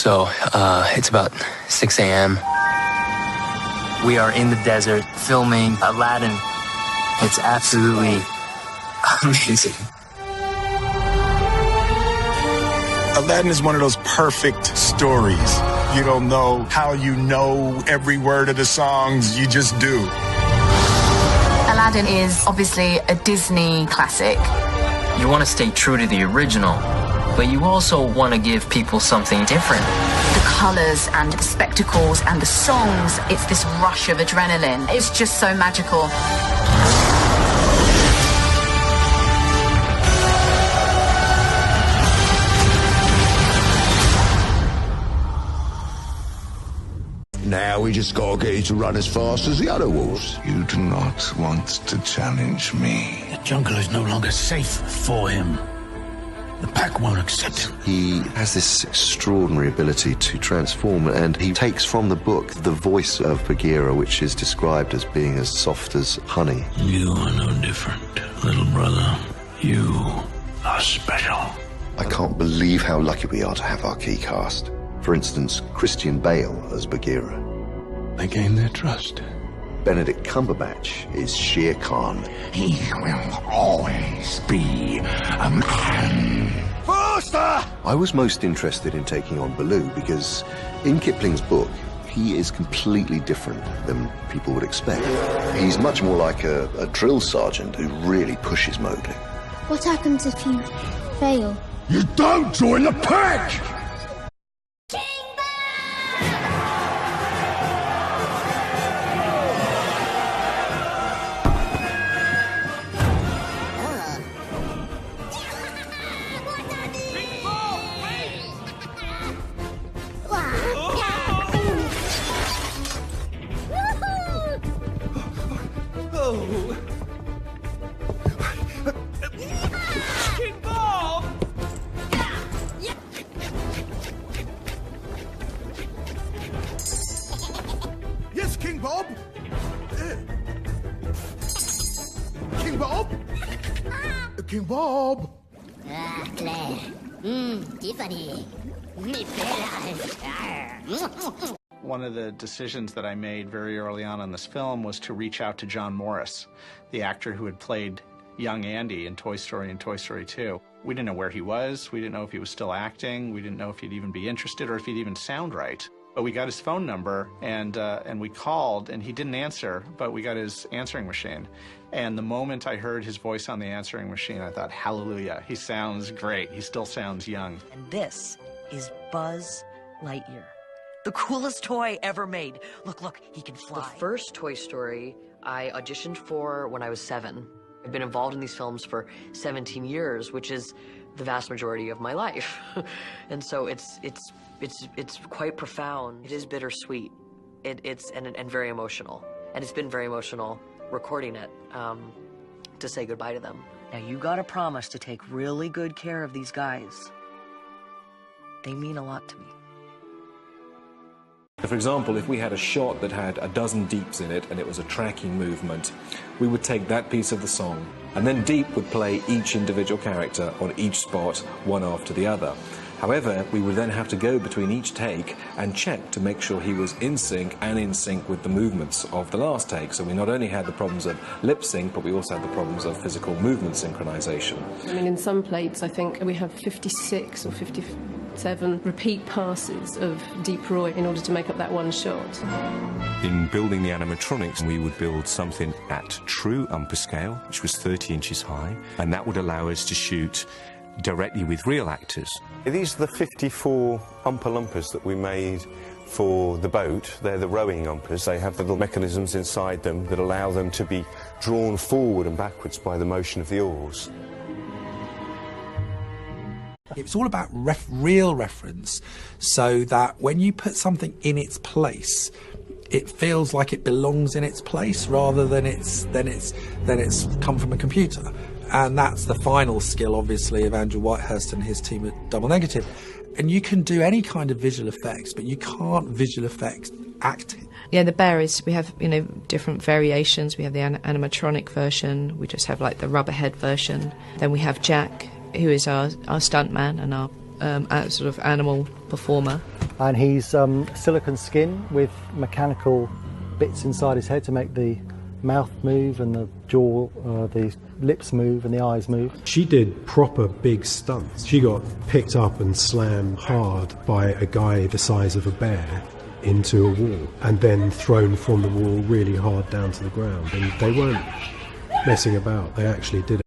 So, it's about 6 a.m. We are in the desert filming Aladdin. It's absolutely amazing. Aladdin is one of those perfect stories. You don't know how you know every word of the songs, you just do. Aladdin is obviously a Disney classic. You want to stay true to the original, but you also want to give people something different. The colours and the spectacles and the songs, it's this rush of adrenaline. It's just so magical. Now we just gotta get you to run as fast as the other wolves. You do not want to challenge me. The jungle is no longer safe for him. The pack won't accept him. He has this extraordinary ability to transform, and he takes from the book the voice of Bagheera, which is described as being as soft as honey. You are no different, little brother. You are special. I can't believe how lucky we are to have our key cast. For instance, Christian Bale as Bagheera. I gained their trust. Benedict Cumberbatch is Shere Khan. He will always be a man. Faster! I was most interested in taking on Baloo because in Kipling's book, he is completely different than people would expect. He's much more like a drill sergeant who really pushes Mowgli. What happens if you fail? You don't join the pack! King Bob! Yes, King Bob? King Bob? King Bob? Ah, Claire. Tiffany. Me One of the decisions that I made very early on this film was to reach out to John Morris, the actor who had played young Andy in Toy Story and Toy Story 2. We didn't know where he was. We didn't know if he was still acting. We didn't know if he'd even be interested or if he'd even sound right. But we got his phone number and we called, and he didn't answer, but we got his answering machine. And the moment I heard his voice on the answering machine, I thought, hallelujah, he sounds great. He still sounds young. And this is Buzz Lightyear. The coolest toy ever made. Look, he can fly. The first Toy Story I auditioned for when I was 7. I've been involved in these films for 17 years, which is the vast majority of my life. And so it's quite profound. It is bittersweet. It's very emotional. And it's been very emotional recording it to say goodbye to them. Now you gotta promise to take really good care of these guys. They mean a lot to me. For example, if we had a shot that had a dozen deeps in it and it was a tracking movement, we would take that piece of the song and then Deep would play each individual character on each spot, one after the other. However, we would then have to go between each take and check to make sure he was in sync with the movements of the last take. So we not only had the problems of lip sync, but we also had the problems of physical movement synchronization. I mean, in some plates, I think we have 56 or 57 repeat passes of Deep Roy in order to make up that one shot. In building the animatronics, we would build something at true umper scale, which was 30 inches high, and that would allow us to shoot directly with real actors. These are the 54 Oompa Loompas that we made for the boat. They're the rowing Oompas. They have the little mechanisms inside them that allow them to be drawn forward and backwards by the motion of the oars. It's all about real reference, so that when you put something in its place, it feels like it belongs in its place rather than it's come from a computer. And that's the final skill, obviously, of Andrew Whitehurst and his team at Double Negative. And you can do any kind of visual effects, but you can't visual effects acting. Yeah, the bear is, we have, different variations. We have the animatronic version. We just have, like, the rubber head version. Then we have Jack, who is our stuntman and our sort of animal performer. and he's silicone skin with mechanical bits inside his head to make the mouth move and the jaw, the lips move and the eyes move. She did proper big stunts. She got picked up and slammed hard by a guy the size of a bear into a wall and then thrown from the wall really hard down to the ground, and they weren't messing about, they actually did it.